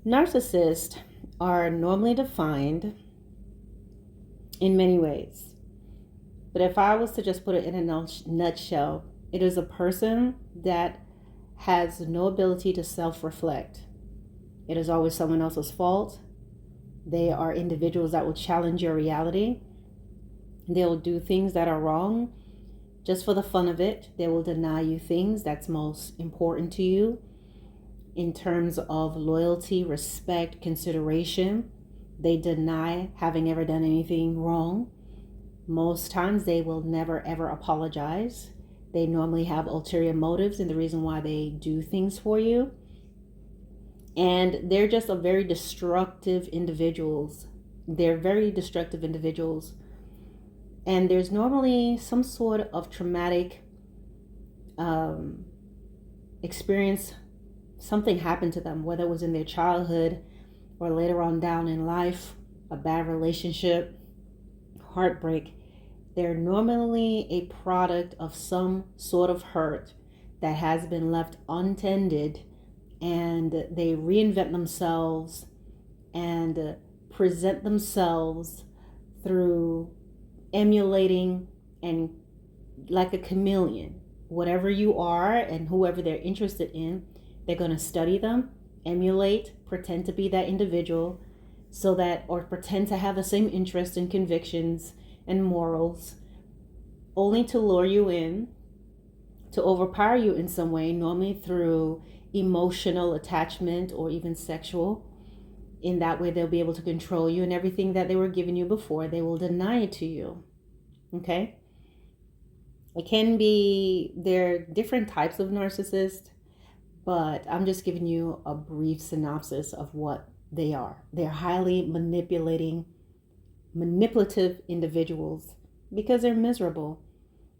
Narcissists are normally defined in many ways. But if I was to just put it in a nutshell, it is a person that has no ability to self reflect. It is always someone else's fault. They are individuals that will challenge your reality. They'll do things that are wrong just for the fun of it. They will deny you things that's most important to you in terms of loyalty, respect, consideration. They deny having ever done anything wrong. Most times they will never ever apologize. They normally have ulterior motives in the reason why they do things for you. And they're just a very destructive individuals. They're very destructive individuals. And there's normally some sort of traumatic experience. Something happened to them, whether it was in their childhood or later on down in life, a bad relationship, heartbreak. They're normally a product of some sort of hurt that has been left untended, and they reinvent themselves and present themselves through emulating and like a chameleon. Whatever you are and whoever they're interested in, they're going to study them, emulate, pretend to be that individual so that, or pretend to have the same interests and convictions and morals, only to lure you in, to overpower you in some way, normally through emotional attachment or even sexual. In that way, they'll be able to control you, and everything that they were giving you before, they will deny it to you. Okay? It can be, there are different types of narcissists, but I'm just giving you a brief synopsis of what they are. They're highly manipulative individuals because they're miserable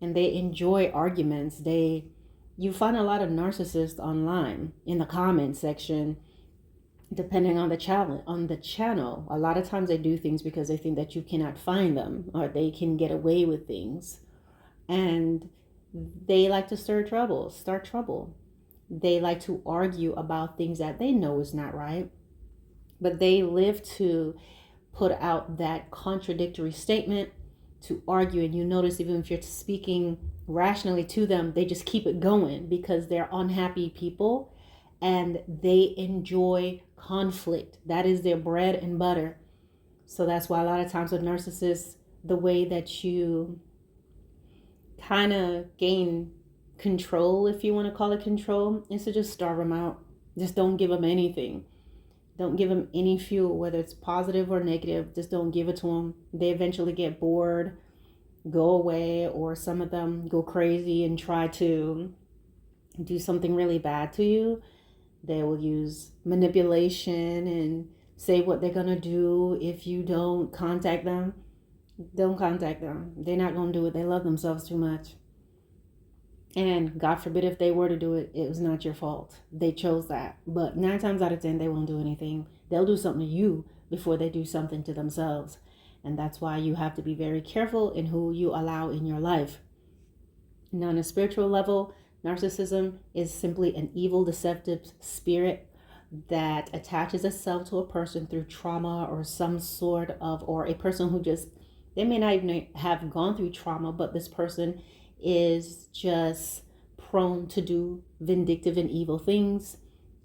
and they enjoy arguments. You find a lot of narcissists online in the comment section, depending on the channel. A lot of times they do things because they think that you cannot find them or they can get away with things. And they like to start trouble. They like to argue about things that they know is not right, but they live to put out that contradictory statement, to argue. And you notice, even if you're speaking rationally to them, they just keep it going because they're unhappy people and they enjoy conflict. That is their bread and butter. So that's why a lot of times with narcissists, the way that you kind of gain control, if you want to call it control, is to just starve them out. Just don't give them anything. Don't give them any fuel, whether it's positive or negative. Just don't give it to them. They eventually get bored, go away, or some of them go crazy and try to do something really bad to you. They will use manipulation and say what they're going to do if you don't contact them. Don't contact them. They're not going to do it. They love themselves too much. And God forbid if they were to do it, it was not your fault. They chose that. But 9 times out of 10, they won't do anything. They'll do something to you before they do something to themselves. And that's why you have to be very careful in who you allow in your life. Now, on a spiritual level, narcissism is simply an evil, deceptive spirit that attaches itself to a person through trauma or some sort of, or a person who just, they may not even have gone through trauma, but this person is just prone to do vindictive and evil things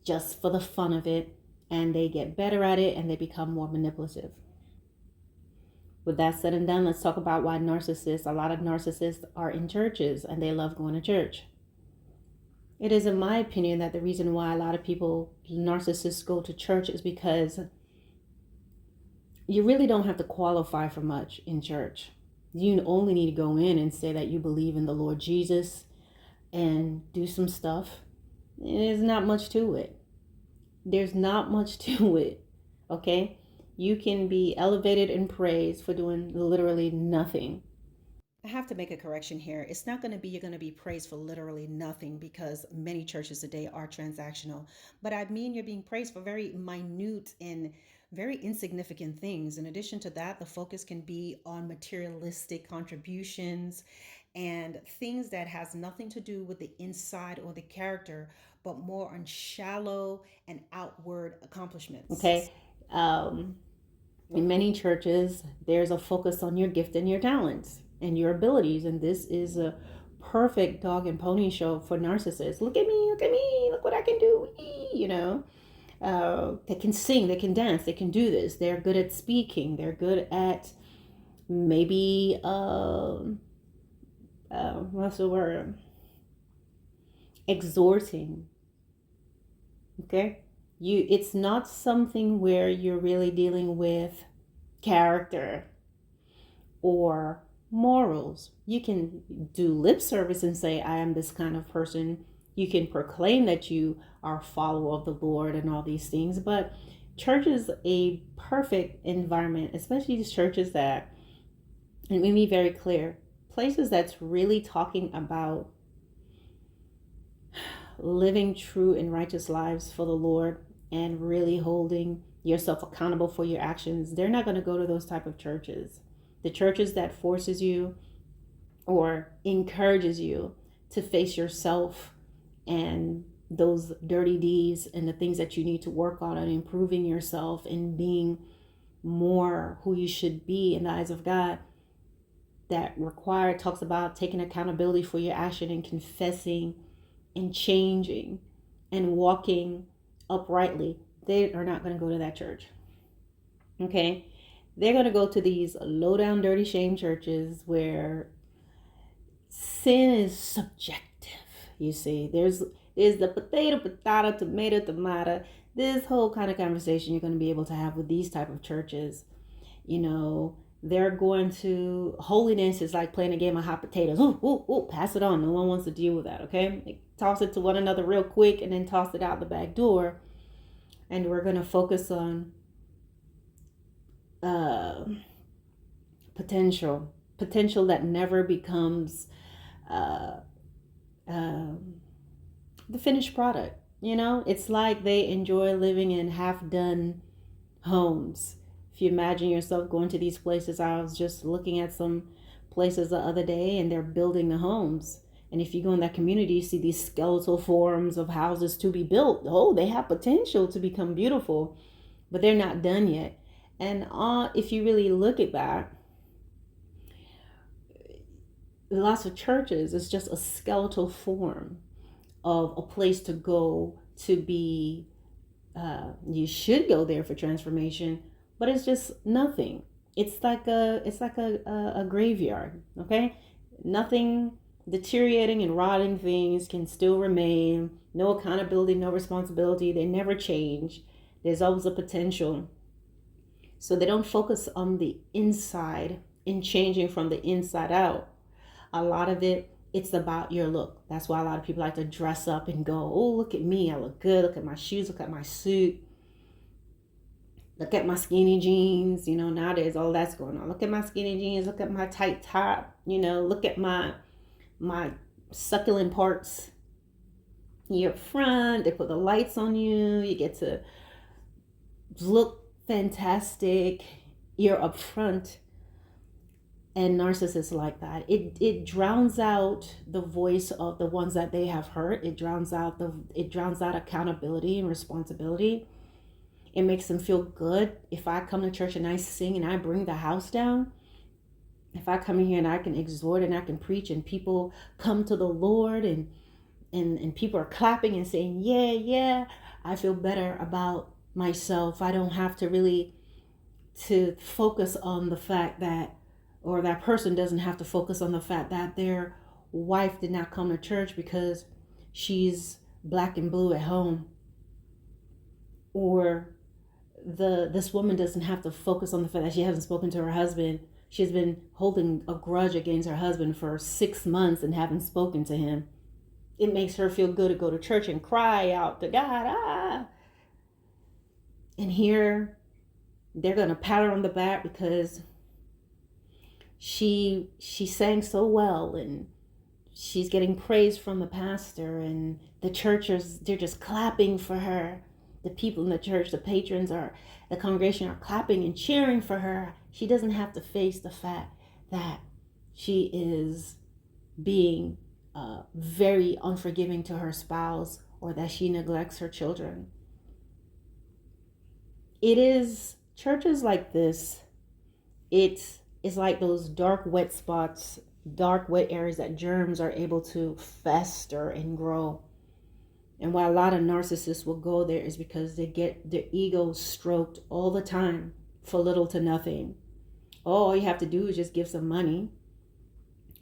just for the fun of it, and they get better at it and they become more manipulative. With that said and done, let's talk about why a lot of narcissists are in churches and they love going to church. It is, in my opinion, that the reason why a lot of narcissists go to church is because you really don't have to qualify for much in church. You only need to go in and say that you believe in the Lord Jesus and do some stuff. There's not much to it. There's not much to it, okay? You can be elevated and praised for doing literally nothing. I have to make a correction here. It's not going to be you're going to be praised for literally nothing, because many churches today are transactional. But I mean, you're being praised for very minute and very insignificant things. In addition to that, the focus can be on materialistic contributions and things that has nothing to do with the inside or the character, but more on shallow and outward accomplishments. Okay. In many churches, there's a focus on your gift and your talents and your abilities. And this is a perfect dog and pony show for narcissists. Look at me, look what I can do. You know, they can sing, they can dance, they can do this. They're good at speaking. They're good at maybe, what's the word? Exhorting. Okay. It's not something where you're really dealing with character or morals. You can do lip service and say, I am this kind of person. You can proclaim that you are a follower of the Lord and all these things. But church is a perfect environment, especially these churches that, and let me be very clear, places that's really talking about living true and righteous lives for the Lord and really holding yourself accountable for your actions. They're not going to go to those type of churches. The churches that forces you or encourages you to face yourself and those dirty deeds and the things that you need to work on and improving yourself and being more who you should be in the eyes of God, that talks about taking accountability for your action and confessing and changing and walking uprightly. They are not going to go to that church. Okay? They're going to go to these low down, dirty shame churches where sin is subjective. You see, there's the potato, tomato. This whole kind of conversation you're going to be able to have with these type of churches. You know, they're going to, holiness is like playing a game of hot potatoes. Ooh, pass it on. No one wants to deal with that, okay? They toss it to one another real quick and then toss it out the back door. And we're going to focus on potential that never becomes the finished product. You know, it's like they enjoy living in half-done homes. If you imagine yourself going to these places, I was just looking at some places the other day and they're building the homes. And if you go in that community, you see these skeletal forms of houses to be built. Oh, they have potential to become beautiful, but they're not done yet. And if you really look at that, lots of churches, it's just a skeletal form of a place to go to be, you should go there for transformation, but it's just nothing. It's like a graveyard, okay? Nothing, deteriorating and rotting things can still remain. No accountability, no responsibility. They never change. There's always a potential. So they don't focus on the inside in changing from the inside out. A lot of it's about your look. That's why a lot of people like to dress up and go, oh, look at me, I look good. Look at my shoes, look at my suit. Look at my skinny jeans. You know, nowadays all that's going on. Look at my skinny jeans, look at my tight top. You know, look at my succulent parts. You're up front, they put the lights on you. You get to look fantastic. You're up front. And narcissists like that. It drowns out the voice of the ones that they have hurt. It drowns out accountability and responsibility. It makes them feel good. If I come to church and I sing and I bring the house down, if I come in here and I can exhort and I can preach and people come to the Lord and people are clapping and saying, yeah, I feel better about myself. I don't have to really to focus on the fact that, or that person doesn't have to focus on the fact that their wife did not come to church because she's black and blue at home. Or this woman doesn't have to focus on the fact that she hasn't spoken to her husband. She's been holding a grudge against her husband for 6 months and haven't spoken to him. It makes her feel good to go to church and cry out to God. And here they're going to pat her on the back because she sang so well and she's getting praise from the pastor and the churches, they're just clapping for her. The people in the church, the patrons the congregation are clapping and cheering for her. She doesn't have to face the fact that she is being very unforgiving to her spouse or that she neglects her children. It is churches like this. It's like those dark, wet spots, dark, wet areas that germs are able to fester and grow. And why a lot of narcissists will go there is because they get their ego stroked all the time for little to nothing. All you have to do is just give some money.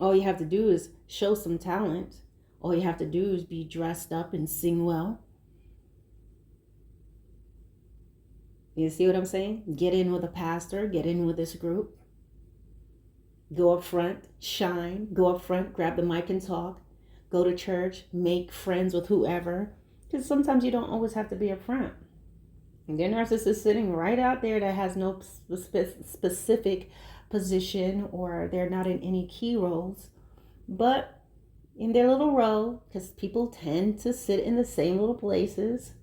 All you have to do is show some talent. All you have to do is be dressed up and sing well. You see what I'm saying? Get in with a pastor, get in with this group. Go up front, shine, go up front, grab the mic and talk. Go to church, make friends with whoever. Because sometimes you don't always have to be up front. And there are narcissists sitting right out there that has no specific position, or they're not in any key roles. But in their little row, because people tend to sit in the same little places,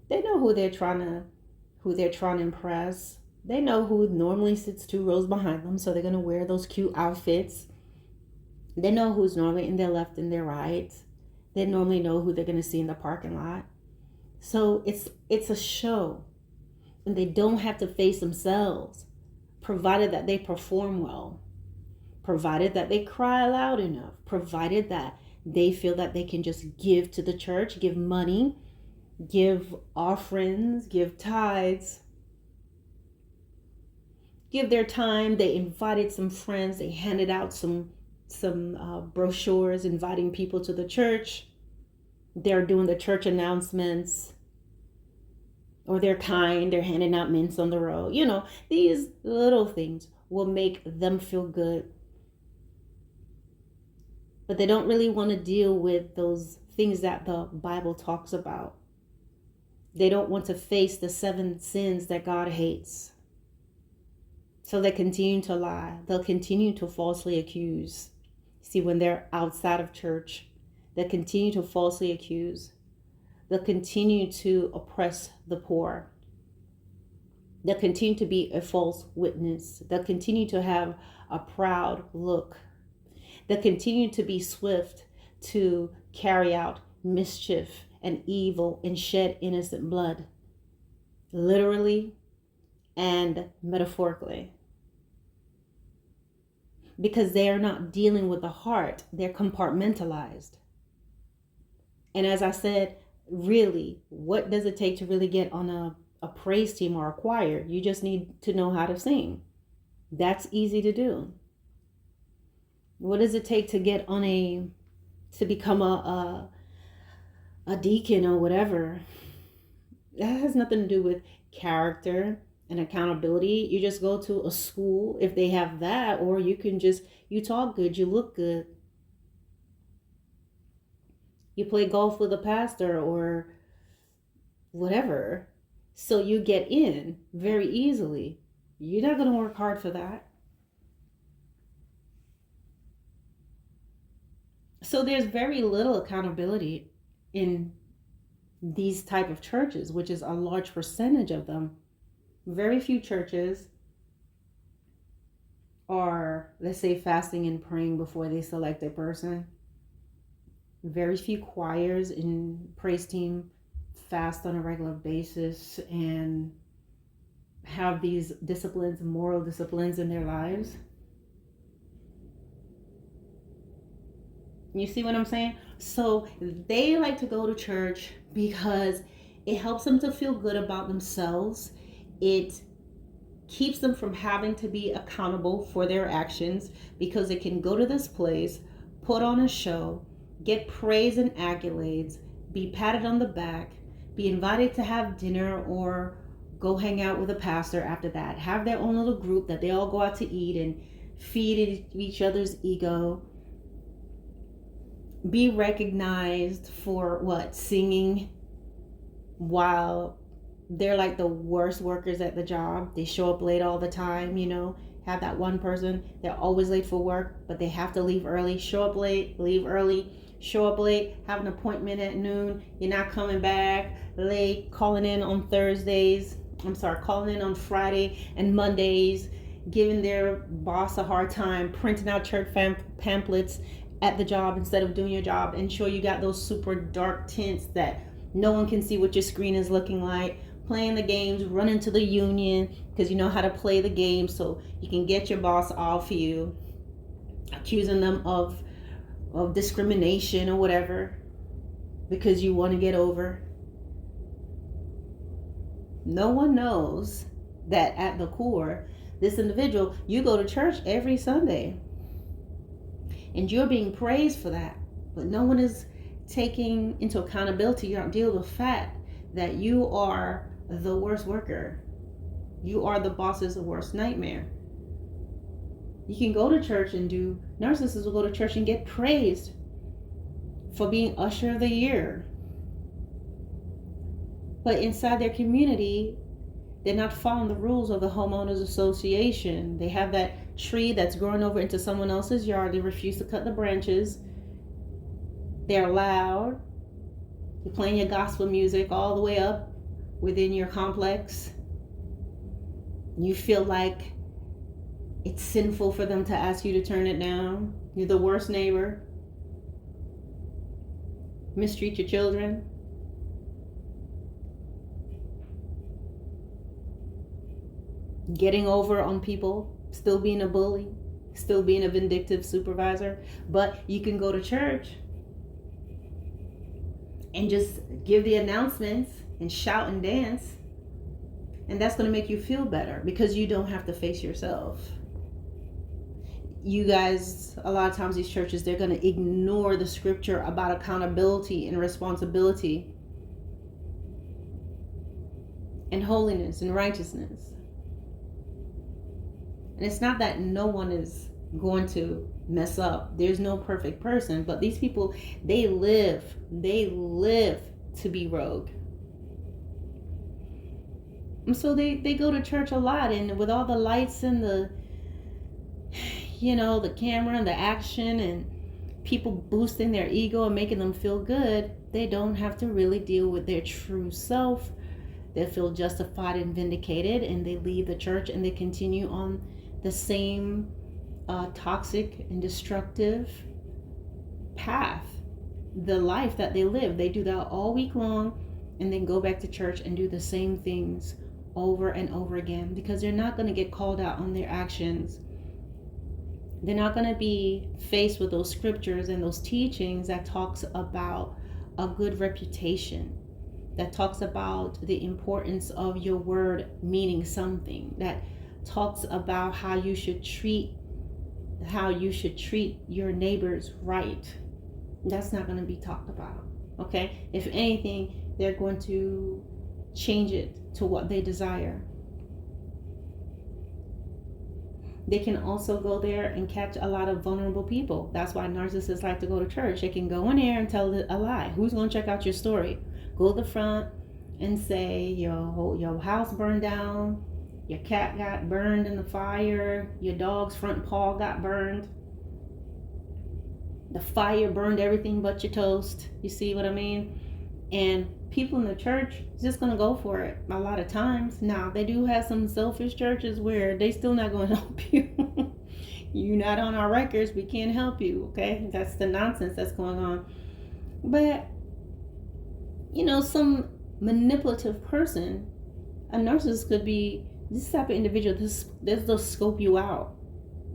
they know who they're trying to impress. They know who normally sits 2 rows behind them, so they're going to wear those cute outfits. They know who's normally in their left and their right. They normally know who they're going to see in the parking lot. So it's a show, and they don't have to face themselves, provided that they perform well, provided that they cry loud enough, provided that they feel that they can just give to the church, give money, give offerings, give tithes, give their time. They invited some friends. They handed out some brochures inviting people to the church. They're doing the church announcements, or they're kind. They're handing out mints on the road. You know, these little things will make them feel good. But they don't really want to deal with those things that the Bible talks about. They don't want to face the 7 sins that God hates. So they continue to lie. They'll continue to falsely accuse. See, when they're outside of church, they'll continue to falsely accuse. They'll continue to oppress the poor. They'll continue to be a false witness. They'll continue to have a proud look. They'll continue to be swift to carry out mischief and evil and shed innocent blood, literally and metaphorically. Because they are not dealing with the heart, they're compartmentalized. And as I said, really, what does it take to really get on a praise team or a choir? You just need to know how to sing. That's easy to do. What does it take to get on to become a deacon or whatever? That has nothing to do with character and accountability. You just go to a school if they have that, or you can just, you talk good, you look good. You play golf with a pastor or whatever. So you get in very easily. You're not going to work hard for that. So there's very little accountability in these type of churches, which is a large percentage of them. Very few churches are, let's say, fasting and praying before they select a person. Very few choirs and praise team fast on a regular basis and have these disciplines, moral disciplines in their lives. You see what I'm saying? So they like to go to church because it helps them to feel good about themselves. It keeps them from having to be accountable for their actions, because they can go to this place, put on a show, get praise and accolades, be patted on the back, be invited to have dinner or go hang out with a pastor after that, have their own little group that they all go out to eat and feed each other's ego, be recognized for singing, while they're like the worst workers at the job. They show up late all the time, have that one person, they're always late for work, but they have to leave early, show up late, leave early, show up late, have an appointment at noon, you're not coming back, late, calling in on Friday and Mondays, giving their boss a hard time, printing out church pamphlets at the job instead of doing your job. Ensure you got those super dark tints that No one can see what your screen is looking like. Playing the games, running to the union because you know how to play the game so you can get your boss off you, accusing them of discrimination or whatever because you want to get over. No one knows that at the core, this individual, you go to church every Sunday and you're being praised for that, but no one is taking into accountability. You don't deal with the fact that you are the worst worker. You are the boss's worst nightmare. You can go to church and do, narcissists will go to church and get praised for being usher of the year. But inside their community, they're not following the rules of the homeowners association. They have that tree that's growing over into someone else's yard. They refuse to cut the branches. They're loud. You're playing your gospel music all the way up within your complex. You feel like it's sinful for them to ask you to turn it down. You're the worst neighbor. Mistreat your children. Getting over on people. Still being a bully. Still being a vindictive supervisor. But you can go to church and just give the announcements and shout and dance, and that's going to make you feel better because you don't have to face yourself. You guys, a lot of times these churches, they're going to ignore the scripture about accountability and responsibility and holiness and righteousness. And it's not that no one is going to mess up. There's no perfect person, but these people, they live to be rogue. And so they go to church a lot, and with all the lights and the camera and the action and people boosting their ego and making them feel good, they don't have to really deal with their true self. They feel justified and vindicated, and they leave the church and they continue on the same toxic and destructive path, the life that they live. They do that all week long and then go back to church and do the same things over and over again because they're not going to get called out on their actions. They're not going to be faced with those scriptures and those teachings that talks about a good reputation, that talks about the importance of your word meaning something, that talks about how you should treat your neighbors right. That's not going to be talked about. Okay? If anything, they're going to change it to what they desire. They can also go there and catch a lot of vulnerable people. That's why narcissists like to go to church. They can go in there and tell a lie. Who's going to check out your story? Go to the front and say your house burned down, your cat got burned in the fire, your dog's front paw got burned, the fire burned everything but your toast. You see what I mean? And people in the church is just going to go for it a lot of times. Now, they do have some selfish churches where they still not going to help you. You're not on our records. We can't help you. Okay? That's the nonsense that's going on. But, some manipulative person, a narcissist could be this type of individual. They'll scope you out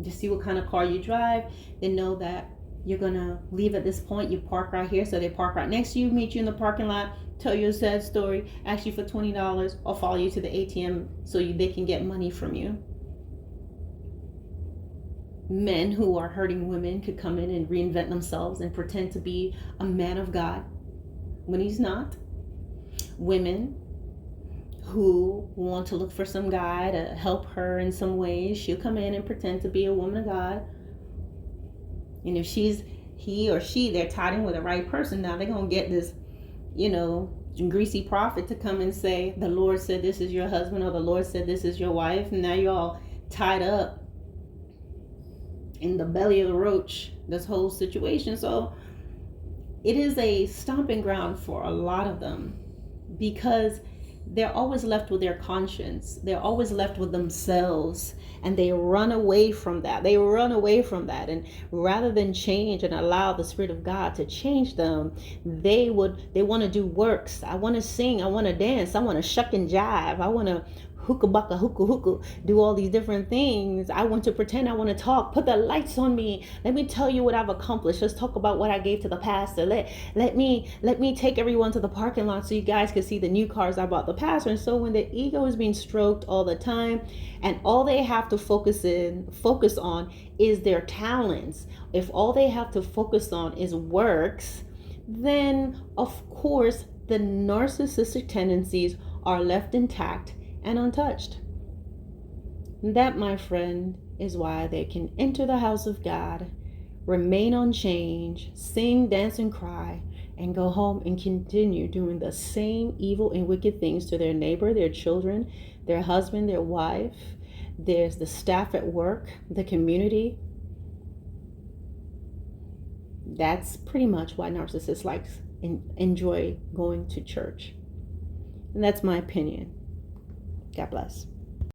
to see what kind of car you drive. They know that you're going to leave at this point. You park right here. So they park right next to you, meet you in the parking lot, tell you a sad story, ask you for $20, or follow you to the ATM so they can get money from you. Men who are hurting women could come in and reinvent themselves and pretend to be a man of God when he's not. Women who want to look for some guy to help her in some ways, she'll come in and pretend to be a woman of God. And if he or she, they're tied in with the right person, now they're going to get this, greasy prophet to come and say, the Lord said this is your husband, or the Lord said this is your wife. And now you're all tied up in the belly of the roach, this whole situation. So it is a stomping ground for a lot of them because they're always left with their conscience. They're always left with themselves, and they run away from that. They run away from that. And rather than change and allow the Spirit of God to change them, they want to do works. I want to sing. I want to dance. I want to shuck and jive. I want to hookah baka hookah hookah, do all these different things. I want to pretend, I want to talk, put the lights on me, let me tell you what I've accomplished, let's talk about what I gave to the pastor, let me take everyone to the parking lot so you guys can see the new cars I bought the pastor. And so when the ego is being stroked all the time, and all they have to focus on is their talents, if all they have to focus on is works, then of course the narcissistic tendencies are left intact and untouched. That, my friend, is why they can enter the house of God, remain unchanged, sing, dance, and cry, and go home and continue doing the same evil and wicked things to their neighbor, their children, their husband, their wife. There's the staff at work, the community. That's pretty much why narcissists enjoy going to church. And that's my opinion. God bless.